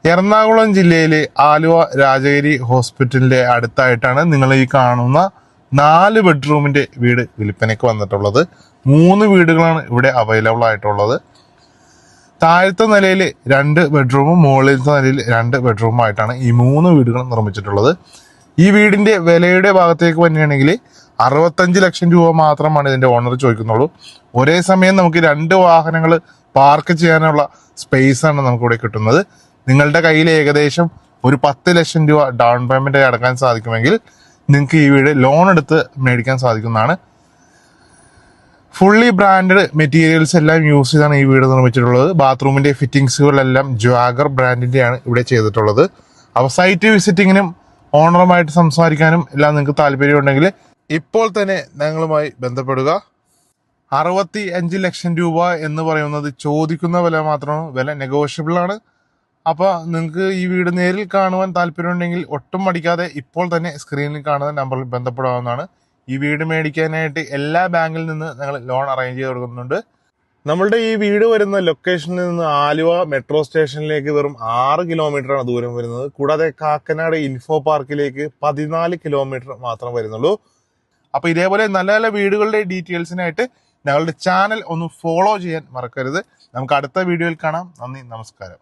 എറണാകുളം ജില്ലയിലെ ആലുവ രാജഗിരി ഹോസ്പിറ്റലിന്റെ അടുത്തായിട്ടാണ് നിങ്ങൾ ഈ കാണുന്ന 4 ബെഡ്റൂമിന്റെ വീട് വിൽപ്പനയ്ക്ക് വന്നിട്ടുള്ളത്. 3 വീടുകളാണ് ഇവിടെ അവൈലബിൾ ആയിട്ടുള്ളത്. താഴത്തെ നിലയിൽ 2 ബെഡ്റൂമും മുകളിലത്തെ നിലയിൽ 2 ബെഡ്റൂമും ആയിട്ടാണ് ഈ 3 വീടുകൾ നിർമ്മിച്ചിട്ടുള്ളത്. ഈ വീടിന്റെ വിലയുടെ ഭാഗത്തേക്ക് വരികയാണെങ്കിൽ 65 ലക്ഷം രൂപ മാത്രമാണ് ഇതിന്റെ ഓണർ ചോദിക്കുന്നുള്ളൂ. ഒരേ സമയം നമുക്ക് 2 വാഹനങ്ങൾ പാർക്ക് ചെയ്യാനുള്ള സ്പേസ് ആണ് നമുക്കിവിടെ കിട്ടുന്നത്. നിങ്ങളുടെ കയ്യിൽ ഏകദേശം ഒരു 10 ലക്ഷം രൂപ ഡൗൺ പേയ്മെന്റ് അടക്കാൻ സാധിക്കുമെങ്കിൽ നിങ്ങൾക്ക് ഈ വീട് ലോൺ എടുത്ത് മേടിക്കാൻ സാധിക്കുന്നതാണ്. ഫുള്ളി ബ്രാൻഡഡ് മെറ്റീരിയൽസ് എല്ലാം യൂസ് ചെയ്താണ് ഈ വീട് നിർമ്മിച്ചിട്ടുള്ളത്. ബാത്റൂമിന്റെ ഫിറ്റിംഗ്സുകളെല്ലാം ജാഗർ ബ്രാൻഡിന്റെയാണ് ഇവിടെ ചെയ്തിട്ടുള്ളത്. അപ്പോൾ സൈറ്റ് വിസിറ്റിങ്ങിനും ഓണറുമായിട്ട് സംസാരിക്കാനും എല്ലാം നിങ്ങൾക്ക് താല്പര്യമുണ്ടെങ്കിൽ ഇപ്പോൾ തന്നെ ഞങ്ങളുമായി ബന്ധപ്പെടുക. 65 ലക്ഷം രൂപ എന്ന് പറയുന്നത് ചോദിക്കുന്ന വില മാത്രമാണ്, വില നെഗോഷ്യബിൾ ആണ്. അപ്പോൾ നിങ്ങൾക്ക് ഈ വീട് നേരിൽ കാണുവാൻ താല്പര്യമുണ്ടെങ്കിൽ ഒട്ടും മടിക്കാതെ ഇപ്പോൾ തന്നെ സ്ക്രീനിൽ കാണുന്ന നമ്പറിൽ ബന്ധപ്പെടാവുന്നതാണ്. ഈ വീട് മേടിക്കാനായിട്ട് എല്ലാ ബാങ്കിൽ നിന്ന് ഞങ്ങൾ ലോൺ അറേഞ്ച് ചെയ്ത് കൊടുക്കുന്നുണ്ട്. നമ്മളുടെ ഈ വീട് വരുന്ന ലൊക്കേഷനിൽ നിന്ന് ആലുവ മെട്രോ സ്റ്റേഷനിലേക്ക് വെറും 6 കിലോമീറ്ററാണ് ദൂരം വരുന്നത്. കൂടാതെ കാക്കനാട് ഇൻഫോ പാർക്കിലേക്ക് 14 കിലോമീറ്റർ മാത്രം വരുന്നുള്ളൂ. അപ്പോൾ ഇതേപോലെ നല്ല നല്ല വീടുകളുടെ ഡീറ്റെയിൽസിനായിട്ട് ഞങ്ങളുടെ ചാനൽ ഒന്ന് ഫോളോ ചെയ്യാൻ മറക്കരുത്. നമുക്ക് അടുത്ത വീഡിയോയിൽ കാണാം. നന്ദി, നമസ്കാരം.